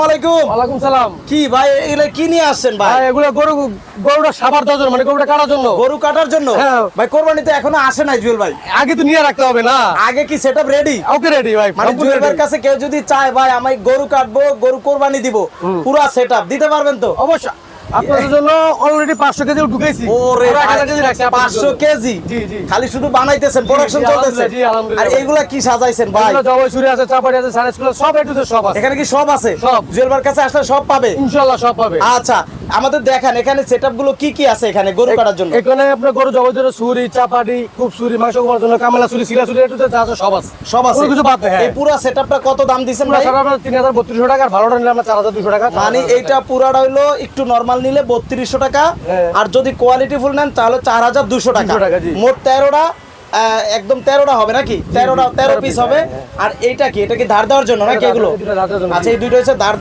ওয়ালাইকুম সালাম। কি ভাই এগুলা কি নিয়ে আসছেন ভাই? ভাই এগুলো গরুটা সাবার দেওয়ার জন্য, মানে গরুটা কাটার জন্য। গরু কাটার জন্য? হ্যাঁ। ভাই কোরবানিতে এখনো আসে নাই জুয়েল ভাই। আগে তো নিয়ে রাখতে হবে না? আগে কি সেটআপ রেডি? ওকে রেডি ভাই, মানে সম্পূর্ণ জুয়েল ভাইয়ের ready। কাছে কেউ যদি চায় ভাই আমি গরু কাটবো, গরু কোরবানি দিব, পুরো সেটআপ দিতে পারবেন তো? অবশ্যই আপনাদের জন্য অলরেডি 500 কেজি ঢুকেছি। ওরে আরো 1000 ভাই, কেজি রাখছি আপনাদের 500 জন্য। কেজি? জি জি। খালি শুধু বানাইতেছেন, প্রোডাকশন জি, চলতেছে। জি, আলহামদুলিল্লাহ। আর এগুলা কি সাজাইছেন ভাই? এগুলো জবাই ছুরি আছে, চাপাটি আছে, সাইজ গুলো সব একটু সব আছে। এখানে কি সব আছে? সব। জুয়েল ভাইয়ের কাছে আসলে সব পাবে ইনশাআল্লাহ সব পাবে। আচ্ছা আমাদের দেখেন এখানে সেটআপ গুলো কি কি আছে এখানে গরু কাটার জন্য? এখানে আপনার গরু জবাই জন্য ছুরি, চাপাটি, খুব ছুরি, মাংস করার জন্য কামলা ছুরি, সিলা ছুরি, একটু যা আছে সব আছে। সব আছে? কোনো কিছু বাদ নেই। এই পুরো সেটআপটা কত দাম দিবেন পুরো ভাই? সারা আপনার 3300 টাকা, আর ভালোটা নিলে আমরা 4200 টাকা। মানে এইটা পুরাটা হইলো একটু নরমাল নিলে 3200 টাকা, হ্যাঁ। আর যদি কোয়ালিটি ফুল নেন তাহলে 4200 টাকা। 200 টাকা, জি। মোট 13টা, একদম 13টা হবে নাকি? 13 পিস হবে। আর এইটা কি, এটা কি ধার দেওয়ার জন্য নাকি এগুলো? এটা রাতের জন্য। আচ্ছা এই দুইটা হচ্ছে ধার দেওয়ার